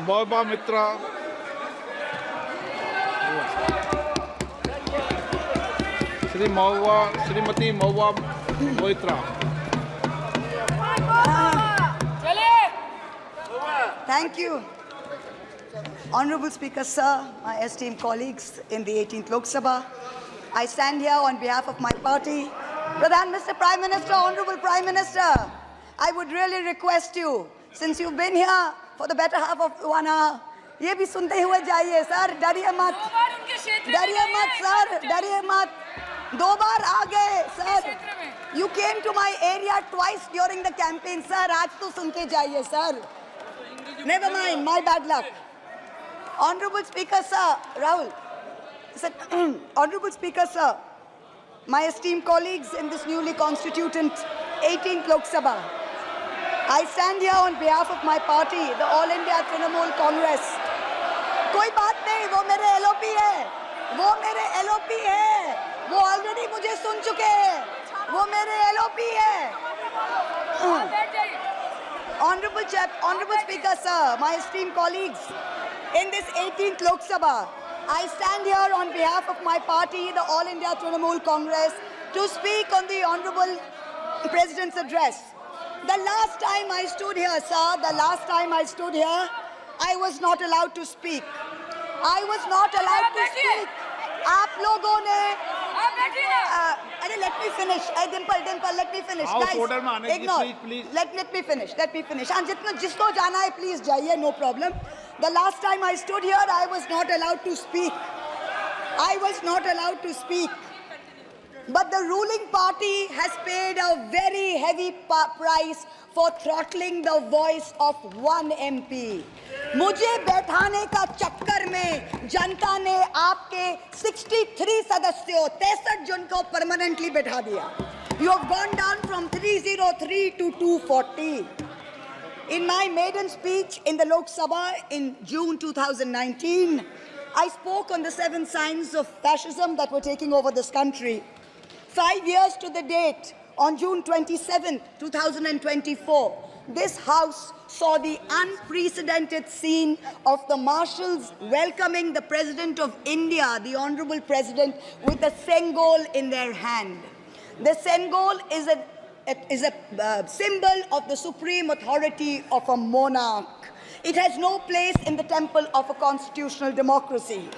Boiba Mitra, Srimati Mahua Moitra. Thank you. Honorable Speaker, sir, my esteemed colleagues in the 18th Lok Sabha, I stand here on behalf of my party. Mr. Prime Minister, Honorable Prime Minister, I would really request you, since you've been here for the better half of 1 hour, ये भी सुनते हुए जाइए sir, डरिए मत sir, डरिए मत, 2 बार आ गए sir. You came to my area twice during the campaign, sir. आज तो सुन के जाइए sir. Never mind, my bad luck. Honorable Speaker, sir, Rahul. Honorable Speaker, sir, my esteemed colleagues in this newly constituted 18th Lok Sabha, I stand here on behalf of my party, the All India Trinamool Congress. कोई बात नहीं, वो मेरे LOP है, वो already मुझे सुन चुके हैं, वो मेरे LOP है. Honorable Speaker, sir, my esteemed colleagues, in this 18th Lok Sabha, I stand here on behalf of my party, the All India Trinamool Congress, to speak on the Honorable President's address. The last time I stood here, sir, I was not allowed to speak. I was not allowed to speak. आप लोगों ने let me finish. Dimple, let me finish. Guys, ignore. Please. Let me finish. And जिसको जाना है, please जाइए, no problem. The last time I stood here, I was not allowed to speak. But the ruling party has paid a very heavy price for throttling the voice of one MP. मुझे बैठाने का चक्कर में जनता ने आपके 63 सदस्यों 63 जन को परमानेंटली बैठा दिया. You have gone down from 303 to 240. In my maiden speech in the Lok Sabha in June 2019, I spoke on the 7 signs of fascism that were taking over this country. 5 years to the date, on June 27, 2024, this House saw the unprecedented scene of the marshals welcoming the President of India, the Honorable President, with a Sengol in their hand. The Sengol is a symbol of the supreme authority of a monarch. It has no place in the temple of a constitutional democracy.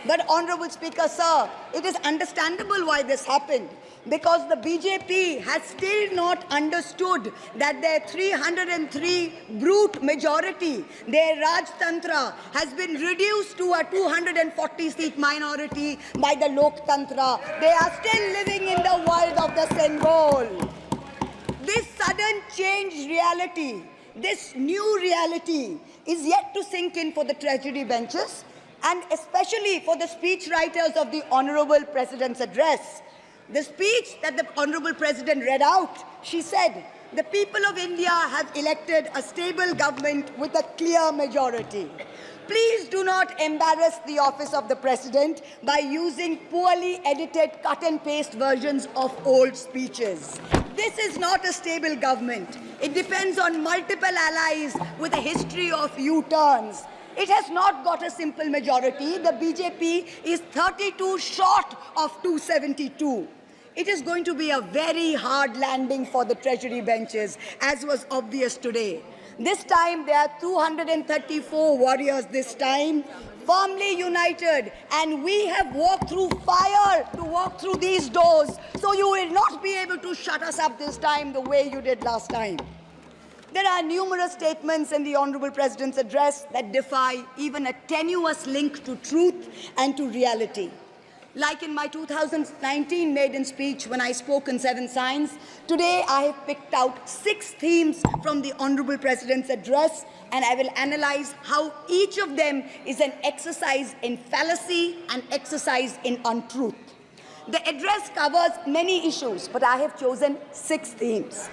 But, Honorable Speaker, sir, it is understandable why this happened, because the BJP has still not understood that their 303 brute majority, their Rajtantra, has been reduced to a 240-seat minority by the Loktantra. They are still living in the world of the Sengol. This sudden changed reality, this new reality, is yet to sink in for the treasury benches, and especially for the speech writers of the Honorable President's address. The speech that the Honorable President read out, she said, the people of India have elected a stable government with a clear majority. Please do not embarrass the office of the President by using poorly edited cut and paste versions of old speeches. This is not a stable government. It depends on multiple allies with a history of U-turns. It has not got a simple majority. The BJP is 32 short of 272. It is going to be a very hard landing for the treasury benches, as was obvious today. This time, there are 234 warriors this time, firmly united, and we have walked through fire to walk through these doors, so you will not be able to shut us up this time the way you did last time. There are numerous statements in the Honorable President's address that defy even a tenuous link to truth and to reality. Like in my 2019 maiden speech when I spoke on 7 signs, today I have picked out 6 themes from the Honorable President's address, and I will analyze how each of them is an exercise in fallacy and exercise in untruth. The address covers many issues, but I have chosen 6 themes.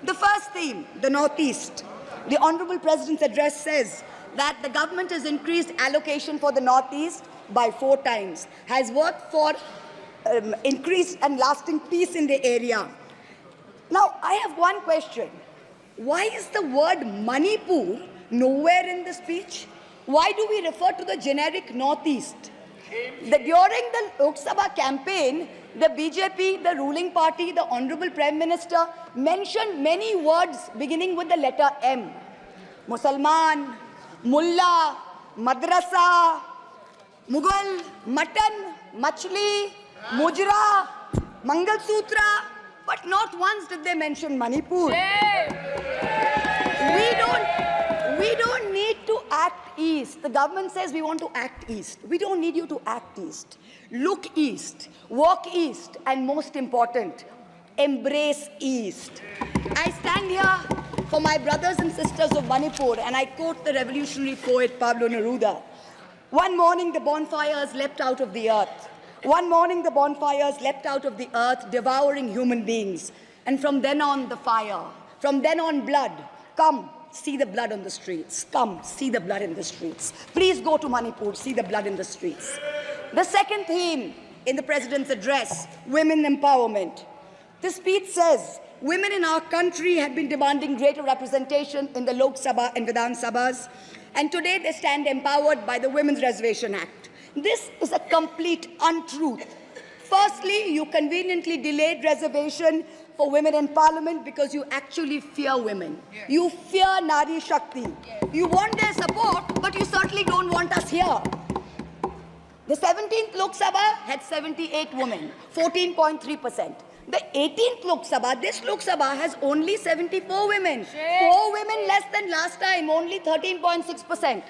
The first theme, the Northeast. The Honorable President's address says that the government has increased allocation for the Northeast by 4 times, has worked for increased and lasting peace in the area. Now, I have one question. Why is the word Manipur nowhere in the speech? Why do we refer to the generic Northeast? During the Lok Sabha campaign, the BJP, the ruling party, the Honorable Prime Minister mentioned many words beginning with the letter M. Musalman, Mullah, Madrasa, Mughal, Mutton, Machli, Mujra, Mangal Sutra, but not once did they mention Manipur. We don't need to act east. The government says we want to act east. We don't need you to act east. Look east, walk east, and most important, embrace east. I stand here for my brothers and sisters of Manipur, and I quote the revolutionary poet Pablo Neruda. One morning the bonfires leapt out of the earth. One morning the bonfires leapt out of the earth, devouring human beings. And from then on, the fire. From then on, blood. Come, see the blood on the streets. Come, see the blood in the streets. Please go to Manipur, see the blood in the streets. The second theme in the President's address, women empowerment. The speech says, women in our country have been demanding greater representation in the Lok Sabha and Vidhan Sabhas, and today they stand empowered by the Women's Reservation Act. This is a complete untruth. Firstly, you conveniently delayed reservation for women in parliament because you actually fear women. You fear Nari Shakti. You want their support, but you certainly don't want us here. The 17th Lok Sabha had 78 women, 14.3%. The 18th Lok Sabha, this Lok Sabha, has only 74 women. 4 women less than last time, only 13.6%.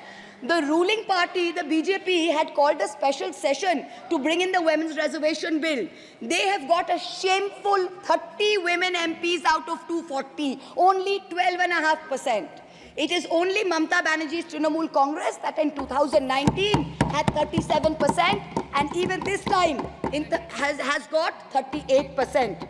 The ruling party, the BJP, had called a special session to bring in the Women's Reservation Bill. They have got a shameful 30 women MPs out of 240, only 12.5%. It is only Mamata Banerjee's Trinamool Congress that in 2019 had 37%, and even this time has got 38%.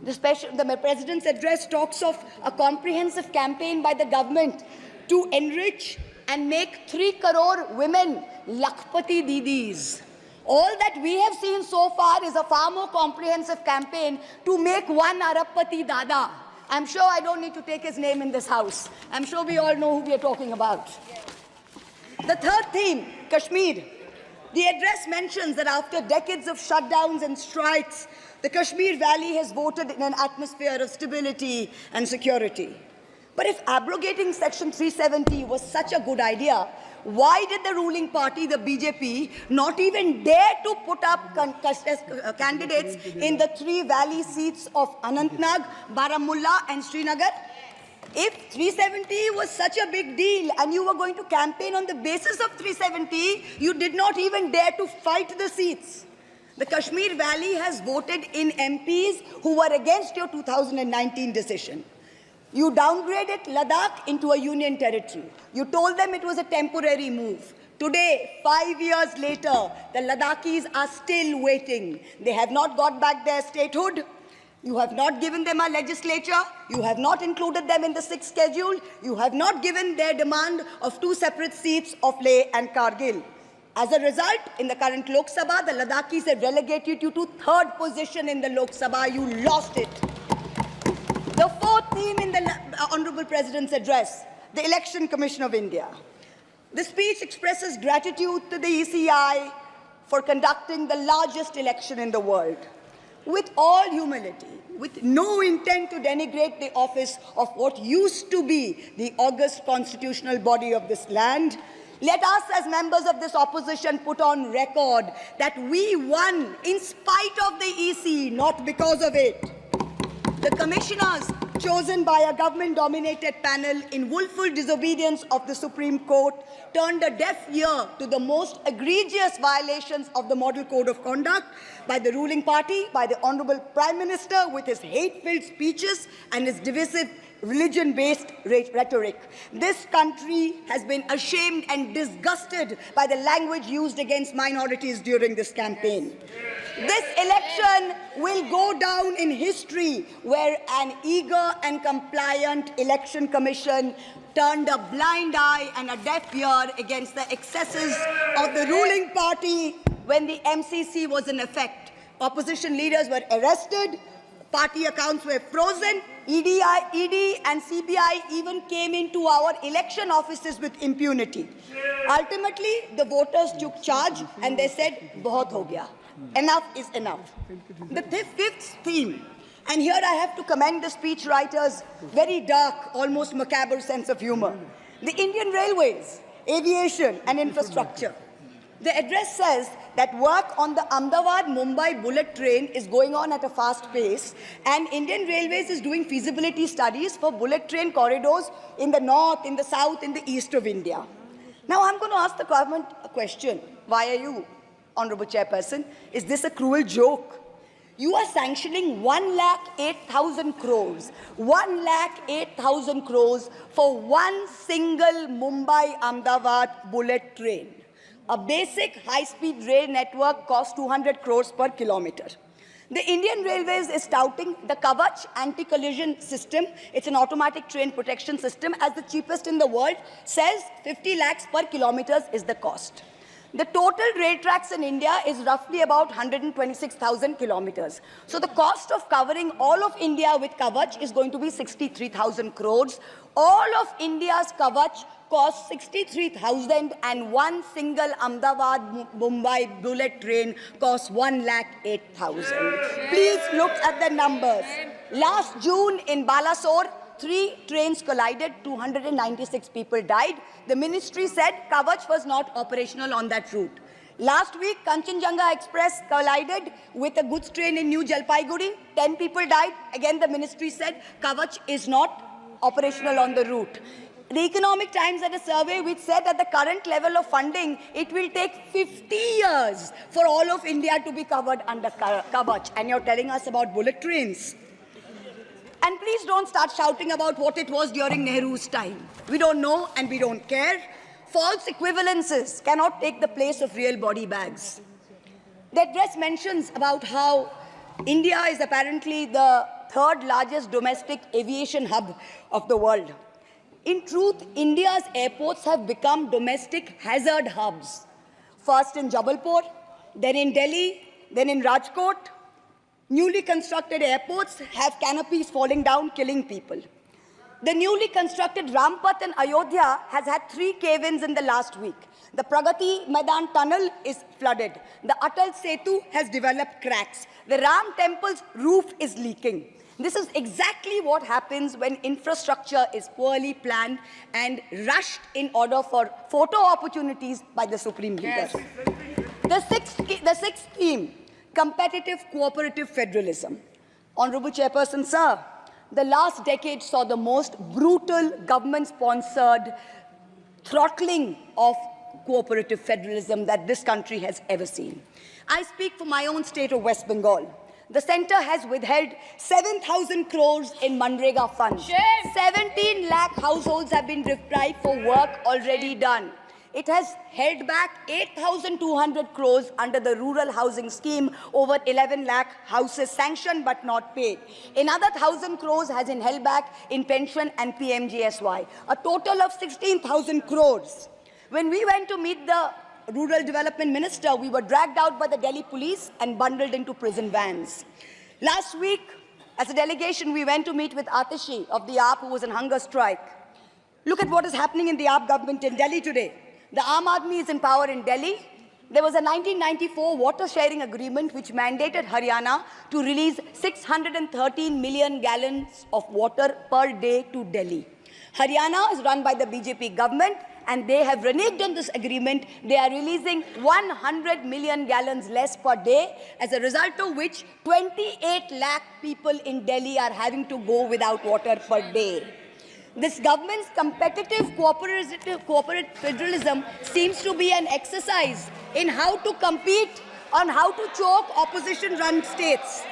The President's address talks of a comprehensive campaign by the government to enrich and make 3 crore women Lakhpati Didis. All that we have seen so far is a far more comprehensive campaign to make 1 Arabpati Dada. I'm sure I don't need to take his name in this house. I'm sure we all know who we are talking about. The third theme, Kashmir. The address mentions that after decades of shutdowns and strikes, the Kashmir Valley has voted in an atmosphere of stability and security. But if abrogating Section 370 was such a good idea, why did the ruling party, the BJP, not even dare to put up candidates in the 3 valley seats of Anantnag, Baramulla and Srinagar? If 370 was such a big deal and you were going to campaign on the basis of 370, you did not even dare to fight the seats. The Kashmir Valley has voted in MPs who were against your 2019 decision. You downgraded Ladakh into a union territory. You told them it was a temporary move. Today, 5 years later, the Ladakhis are still waiting. They have not got back their statehood. You have not given them a legislature. You have not included them in the 6th schedule. You have not given their demand of 2 separate seats of Leh and Kargil. As a result, in the current Lok Sabha, the Ladakhis have relegated you to 3rd position in the Lok Sabha. You lost it. The 4th theme in the Honorable President's address, the Election Commission of India. The speech expresses gratitude to the ECI for conducting the largest election in the world. With all humility, with no intent to denigrate the office of what used to be the august constitutional body of this land, let us as members of this opposition put on record that we won in spite of the EC, not because of it. The commissioners chosen by a government-dominated panel in willful disobedience of the Supreme Court turned a deaf ear to the most egregious violations of the Model Code of Conduct by the ruling party, by the Honorable Prime Minister with his hate-filled speeches and his divisive religion-based rhetoric. This country has been ashamed and disgusted by the language used against minorities during this campaign. This election will go down in history where an eager and compliant election commission turned a blind eye and a deaf ear against the excesses of the ruling party when the MCC was in effect. Opposition leaders were arrested, party accounts were frozen, ED and CBI even came into our election offices with impunity. Ultimately, the voters took charge and they said, "Bahut ho gaya. Enough is enough." The fifth theme, and here I have to commend the speechwriter's very dark, almost macabre sense of humor. The Indian Railways, aviation and infrastructure. The address says that work on the Ahmedabad-Mumbai bullet train is going on at a fast pace, and Indian Railways is doing feasibility studies for bullet train corridors in the north, in the south, in the east of India. Now I'm going to ask the government a question. Why are you, Honorable Chairperson? Is this a cruel joke? You are sanctioning 1,08,000 crores, 1,08,000 crores for one single Mumbai-Ahmedabad bullet train. A basic high-speed rail network costs 200 crores per kilometer. The Indian Railways is touting the Kavach anti-collision system. It's an automatic train protection system as the cheapest in the world, says 50 lakhs per kilometer is the cost. The total rail tracks in India is roughly about 126,000 kilometers. So the cost of covering all of India with Kavach is going to be 63,000 crores. All of India's Kavach costs 63,000 and one single Ahmedabad-Mumbai bullet train costs 1,08,000. Please look at the numbers. Last June in Balasore, 3 trains collided, 296 people died. The ministry said Kavach was not operational on that route. Last week, Kanchenjunga Express collided with a goods train in New Jalpaiguri. 10 people died. Again, the ministry said Kavach is not operational on the route. The Economic Times had a survey which said at the current level of funding, it will take 50 years for all of India to be covered under Kavach. And you're telling us about bullet trains. And please don't start shouting about what it was during Nehru's time. We don't know and we don't care. False equivalences cannot take the place of real body bags. The address mentions about how India is apparently the 3rd largest domestic aviation hub of the world. In truth, India's airports have become domestic hazard hubs. First in Jabalpur, then in Delhi, then in Rajkot. Newly constructed airports have canopies falling down, killing people. The newly constructed Rampat in Ayodhya has had 3 cave-ins in the last week. The Pragati Maidan tunnel is flooded. The Atal Setu has developed cracks. The Ram temple's roof is leaking. This is exactly what happens when infrastructure is poorly planned and rushed in order for photo opportunities by the supreme leaders. The sixth theme, competitive cooperative federalism. Honorable Chairperson, sir, the last decade saw the most brutal government-sponsored throttling of cooperative federalism that this country has ever seen. I speak for my own state of West Bengal. The centre has withheld 7,000 crores in Manrega funds. 17 lakh households have been deprived for work already done. It has held back 8,200 crores under the rural housing scheme, over 11 lakh houses sanctioned but not paid. Another 1,000 crores has been held back in pension and PMGSY. A total of 16,000 crores. When we went to meet the Rural Development Minister, we were dragged out by the Delhi police and bundled into prison vans. Last week, as a delegation, we went to meet with Atishi of the AAP, who was on hunger strike. Look at what is happening in the AAP government in Delhi today. The Aam Aadmi is in power in Delhi. There was a 1994 water sharing agreement which mandated Haryana to release 613 million gallons of water per day to Delhi. Haryana is run by the BJP government, and they have reneged on this agreement. They are releasing 100 million gallons less per day, as a result of which 28 lakh people in Delhi are having to go without water per day. This government's competitive cooperative federalism seems to be an exercise in how to compete on how to choke opposition-run states.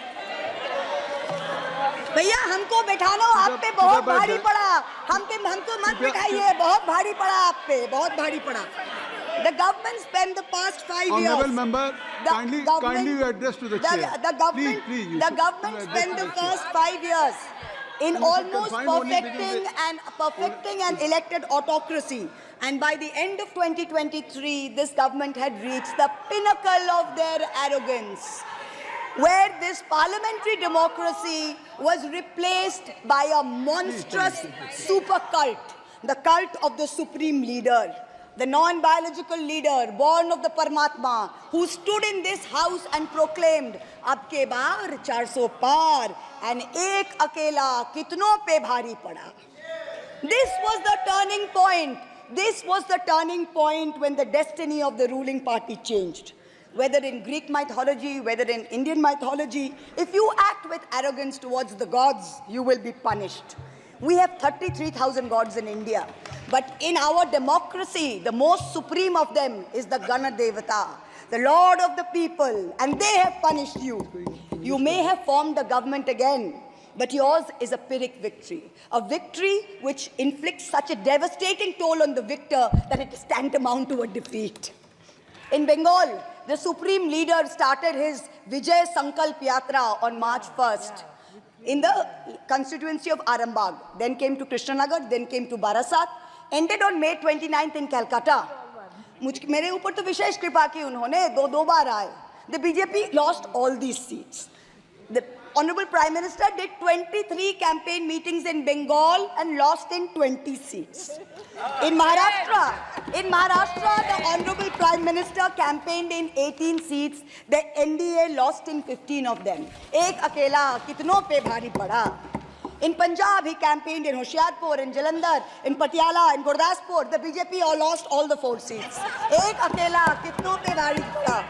भैया हमको बैठाना हो, आप पे बहुत भारी पड़ा, हमको मत बिठाइए, बहुत भारी पड़ा आप पे, बहुत भारी पड़ा. The government spent the past 5 years. Honourable member, kindly you address to the chair. The government spent the first 5 years in almost perfecting an elected autocracy. And by the end of 2023, this government had reached the pinnacle of their arrogance, where this parliamentary democracy was replaced by a monstrous super cult, the cult of the supreme leader. the non-biological leader, born of the Paramatma, who stood in this house and proclaimed, "Ab ke baar 400 par, and ek akela kitno pe bhari pada." This was the turning point. This was the turning point when the destiny of the ruling party changed. Whether in Greek mythology, whether in Indian mythology, if you act with arrogance towards the gods, you will be punished. We have 33,000 gods in India. But in our democracy, the most supreme of them is the Gana Devata, the Lord of the people, and they have punished you. You may have formed the government again, but yours is a Pyrrhic victory, a victory which inflicts such a devastating toll on the victor that it is tantamount to a defeat. In Bengal, the supreme leader started his Vijay Sankalp Yatra on March 1st in the constituency of Arambagh, then came to Krishnanagar, then came to Barasat, ended on May 29th in Calcutta. मेरे ऊपर तो विशेष कृपा की उन्होंने दो बार आए. The BJP lost all these seats. The Honorable Prime Minister did 23 campaign meetings in Bengal and lost in 20 seats. In Maharashtra, the Honorable Prime Minister campaigned in 18 seats. The NDA lost in 15 of them. Ek akela kitno pe bhari pada. In Punjab, he campaigned in Hoshiarpur, in Jalandhar, in Patiala, in Gurdaspur. The BJP all lost all the 4 seats. Ek akela kitno pe bhari pada.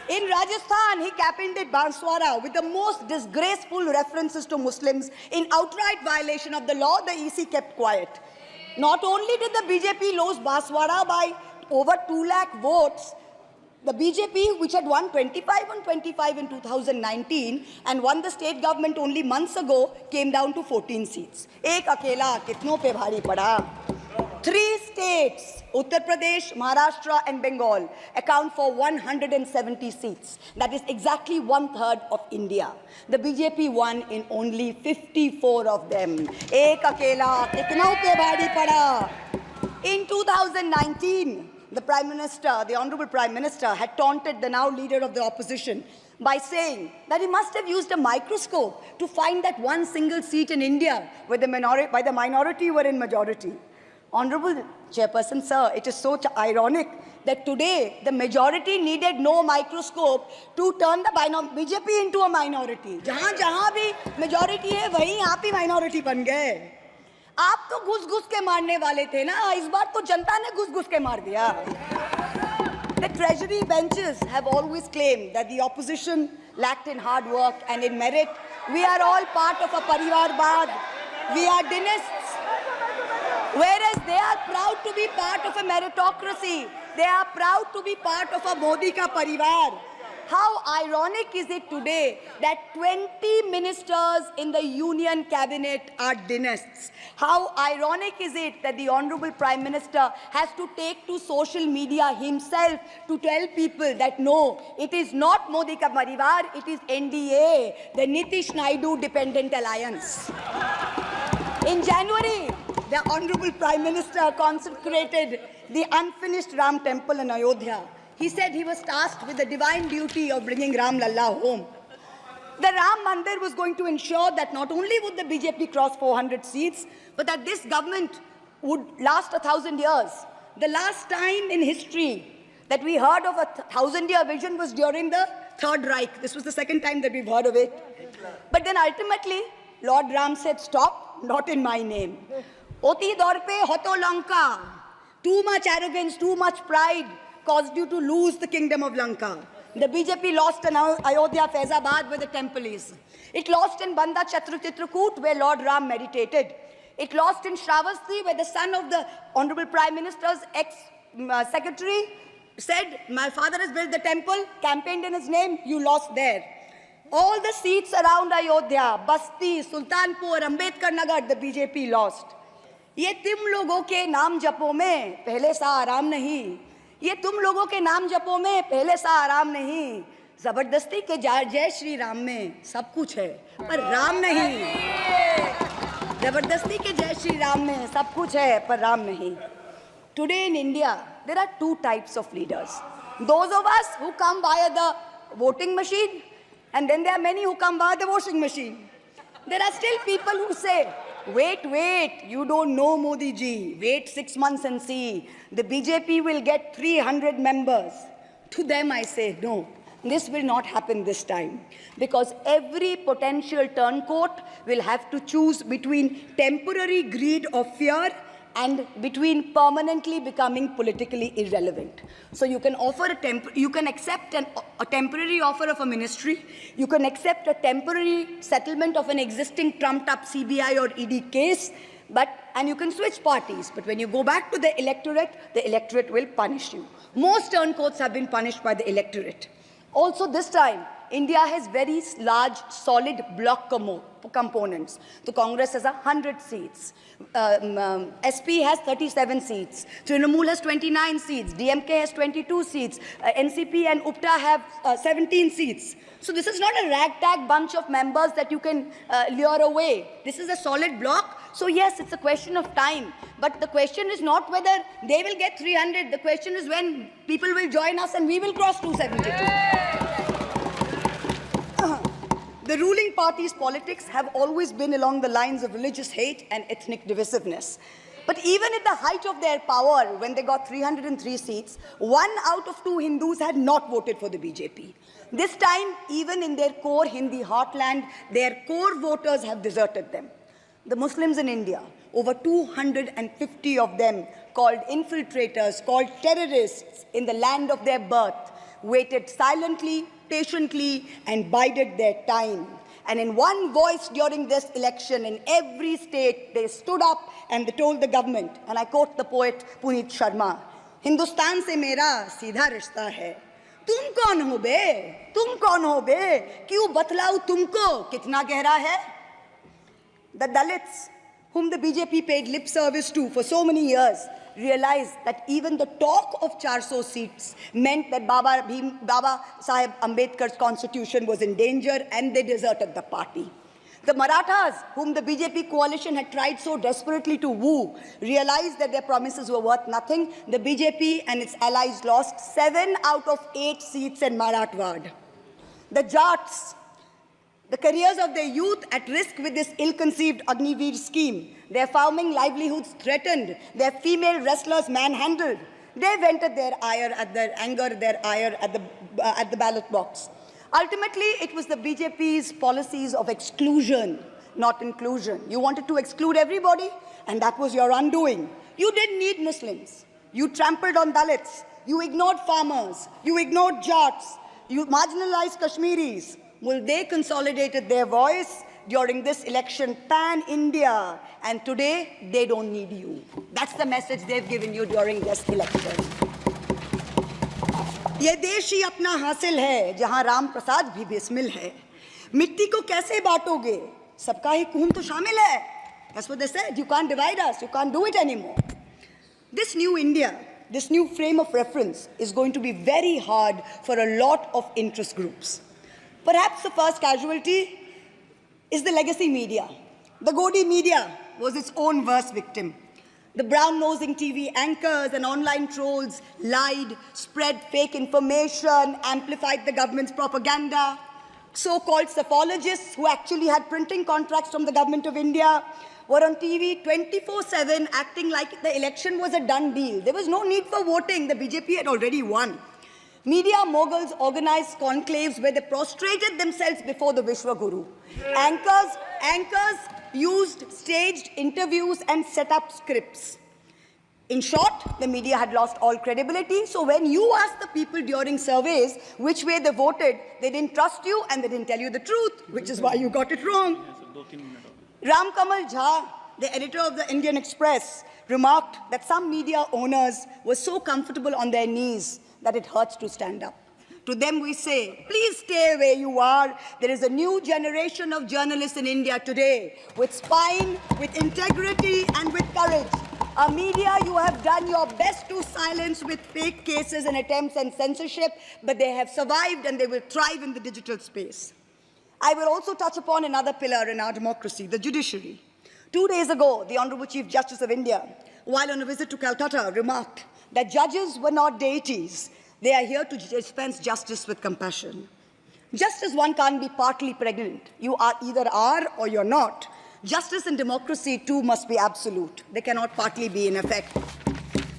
In Rajasthan, he campaigned at Banswara with the most disgraceful references to Muslims. In outright violation of the law, the EC kept quiet. Not only did the BJP lose Banswara by over 2 lakh votes, the BJP, which had won 25 on 25 in 2019 and won the state government only months ago, came down to 14 seats. Ek akela kitno pe bhari pada. 3 states, Uttar Pradesh, Maharashtra and Bengal, account for 170 seats. That is exactly 1/3 of India. The BJP won in only 54 of them. Ek akela kitno pe bhari pada. In 2019, the Prime Minister, the Honorable Prime Minister, had taunted the now leader of the opposition by saying that he must have used a microscope to find that one single seat in India where the minority were in majority. Honorable Chairperson, sir, it is so ironic that today the majority needed no microscope to turn the BJP into a minority. जहाँ भी majority है, वहीं आप ही minority बन गए. आप तो घुस-घुस के मारने वाले थे ना, इस बार तो जनता ने घुस-घुस के मार दिया. The treasury benches have always claimed that the opposition lacked in hard work and in merit. We are all part of a Parivarvad. We are dynasts. Whereas they are proud to be part of a meritocracy. They are proud to be part of a Modi ka parivar. How ironic is it today that 20 ministers in the union cabinet are dynasts? How ironic is it that the Honorable Prime Minister has to take to social media himself to tell people that no, it is not Modi ka parivar, it is NDA, the Nitish Naidu Dependent Alliance. In January, the Honorable Prime Minister consecrated the unfinished Ram temple in Ayodhya. He said he was tasked with the divine duty of bringing Ram Lalla home. The Ram Mandir was going to ensure that not only would the BJP cross 400 seats, but that this government would last 1,000 years. The last time in history that we heard of a 1,000-year vision was during the Third Reich. This was the second time that we've heard of it. But then ultimately, Lord Ram said, stop, not in my name. Oti dorpe hoto Lanka. Too much arrogance, too much pride caused you to lose the kingdom of Lanka. The BJP lost in Ayodhya, Faizabad, where the temple is. It lost in Banda Chitrakoot, where Lord Ram meditated. It lost in Shravasti, where the son of the Honorable Prime Minister's ex-secretary said, my father has built the temple, campaigned in his name, you lost there. All the seats around Ayodhya, Basti, Sultanpur, Ambedkar Nagar, the BJP lost. ये तुम लोगों के नाम जपो में पहले सा आराम नहीं. ये तुम लोगों के नाम जपो में पहले सा आराम नहीं. जबरदस्ती के जय श्री राम में सब कुछ है, पर राम नहीं. जबरदस्ती के जय श्री राम में सब कुछ है, पर राम नहीं. Today in India, there are 2 types of leaders. Those of us who come via the voting machine, and then there are many who come via the washing machine. There are still people who say Wait, you don't know Modi ji. Wait 6 months and see. The BJP will get 300 members. To them I say, no, this will not happen this time. Because every potential turncoat will have to choose between temporary greed or fear and between permanently becoming politically irrelevant. So you can offer you can accept a temporary offer of a ministry, you can accept a temporary settlement of an existing trumped-up CBI or ED case, and you can switch parties. But when you go back to the electorate will punish you. Most turncoats have been punished by the electorate. Also this time, India has very large, solid bloc components. The Congress has 100 seats. SP has 37 seats. Trinamool has 29 seats. DMK has 22 seats. NCP and UPTA have 17 seats. So this is not a ragtag bunch of members that you can lure away. This is a solid bloc. So yes, it's a question of time. But the question is not whether they will get 300. The question is when people will join us and we will cross 272. The ruling party's politics have always been along the lines of religious hate and ethnic divisiveness. But even at the height of their power, when they got 303 seats, 1 out of 2 Hindus had not voted for the BJP. This time, even in their core Hindi heartland, their core voters have deserted them. The Muslims in India, over 250 of them, called infiltrators, called terrorists in the land of their birth, waited silently, patiently, and bided their time. And in one voice during this election, in every state, they stood up and they told the government, and I quote the poet Puneet Sharma, "Hindustan se mera seedha rishta hai. Tum kaun ho be? Tum kaun ho be? Kyun batlau tumko? Kitna gehra hai?" The Dalits, whom the BJP paid lip service to for so many years, realized that even the talk of 400 seats meant that Baba Sahib Ambedkar's constitution was in danger, and they deserted the party. The Marathas, whom the BJP coalition had tried so desperately to woo, realized that their promises were worth nothing. The BJP and its allies lost 7 out of 8 seats in Marathwad. The Jats, the careers of their youth at risk with this ill-conceived Agniveer scheme, their farming livelihoods threatened, their female wrestlers manhandled. They vented their ire at the ballot box. Ultimately, it was the BJP's policies of exclusion, not inclusion. You wanted to exclude everybody, and that was your undoing. You didn't need Muslims. You trampled on Dalits. You ignored farmers. You ignored Jats. You marginalized Kashmiris. Well, they consolidated their voice during this election pan-India, and today they don't need you. That's the message they've given you during this election. ये देश ही अपना हासिल है जहां राम प्रसाद भी बिस्मिल है. मिट्टी को कैसे बांटोगे? सबका ही खून तो शामिल है. That's what they said. You can't divide us. You can't do it anymore. This new India, this new frame of reference is going to be very hard for a lot of interest groups. Perhaps the first casualty is the legacy media. The Godi media was its own worst victim. The brown-nosing TV anchors and online trolls lied, spread fake information, amplified the government's propaganda. So-called psephologists who actually had printing contracts from the government of India were on TV 24/7 acting like the election was a done deal. There was no need for voting. The BJP had already won. Media moguls organized conclaves where they prostrated themselves before the Vishwa Guru. Anchors used staged interviews and set up scripts. In short, the media had lost all credibility. So when you asked the people during surveys which way they voted, they didn't trust you and they didn't tell you the truth, which is why you got it wrong. Ram Kamal Jha, the editor of the Indian Express, remarked that some media owners were so comfortable on their knees that it hurts to stand up. To them we say, please stay where you are. There is a new generation of journalists in India today with spine, with integrity, and with courage. A media you have done your best to silence with fake cases and attempts and censorship, but they have survived and they will thrive in the digital space. I will also touch upon another pillar in our democracy, the judiciary. 2 days ago, the Honorable Chief Justice of India, while on a visit to Calcutta, remarked that judges were not deities. They are here to dispense justice with compassion. Just as one can't be partly pregnant, you either are or you're not, justice and democracy too must be absolute. They cannot partly be in effect.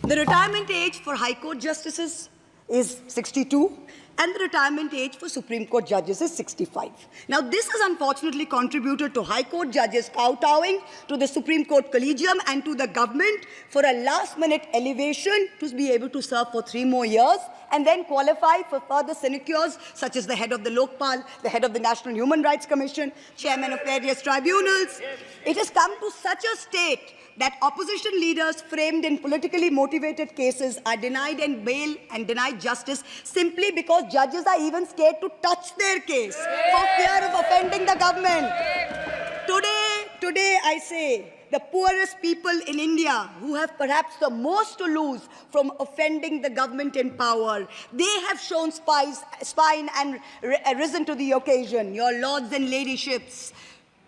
The retirement age for High Court justices is 62, and the retirement age for Supreme Court judges is 65. Now, this has unfortunately contributed to High Court judges kowtowing to the Supreme Court Collegium and to the government for a last-minute elevation to be able to serve for 3 more years and then qualify for further sinecures, such as the head of the Lokpal, the head of the National Human Rights Commission, chairman of various tribunals. It has come to such a state that opposition leaders framed in politically motivated cases are denied and bail and denied justice simply because judges are even scared to touch their case for fear of offending the government. Today I say, the poorest people in India who have perhaps the most to lose from offending the government in power, they have shown spine and risen to the occasion. Your lords and ladyships,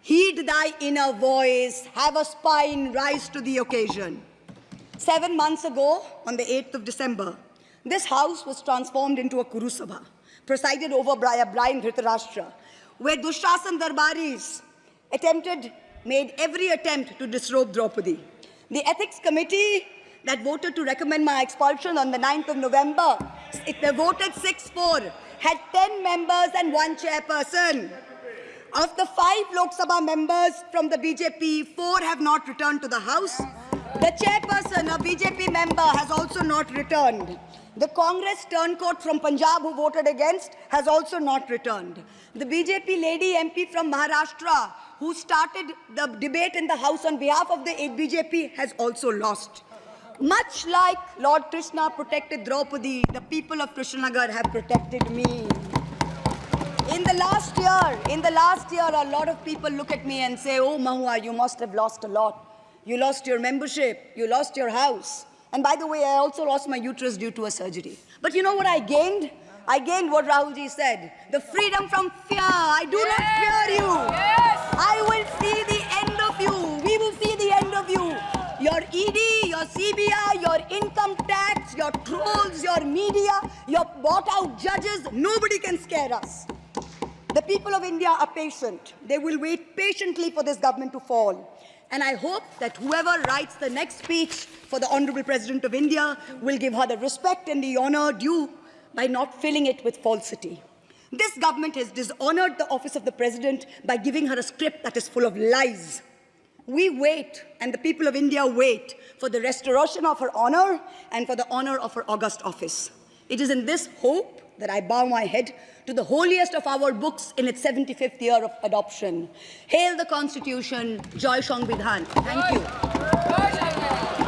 heed thy inner voice, have a spine, rise to the occasion. 7 months ago, on the 8th of December, this house was transformed into a Kuru Sabha, presided over by a blind Dhritarashtra, where Dushrasan Darbaris made every attempt to disrobe Draupadi. The Ethics Committee that voted to recommend my expulsion on the 9th of November, they voted 6-4, had 10 members and 1 chairperson. Of the 5 Lok Sabha members from the BJP, 4 have not returned to the House. The chairperson, a BJP member, has also not returned. The Congress turncoat from Punjab who voted against has also not returned. The BJP lady MP from Maharashtra who started the debate in the House on behalf of the BJP has also lost. Much like Lord Krishna protected Draupadi, the people of Krishnanagar have protected me. In the last year, a lot of people look at me and say, oh, Mahua, you must have lost a lot. You lost your membership, you lost your house. And by the way, I also lost my uterus due to a surgery. But you know what I gained? I gained what Rahulji said, the freedom from fear. I do not fear you. I will see the end of you. We will see the end of you. Your ED, your CBI, your income tax, your trolls, your media, your bought-out judges, nobody can scare us. The people of India are patient. They will wait patiently for this government to fall. And I hope that whoever writes the next speech for the Honorable President of India will give her the respect and the honor due by not filling it with falsity. This government has dishonored the office of the President by giving her a script that is full of lies. We wait, and the people of India wait, for the restoration of her honor and for the honor of her august office. It is in this hope that I bow my head to the holiest of our books in its 75th year of adoption. Hail the Constitution, Joy Sangvidhan. Thank you.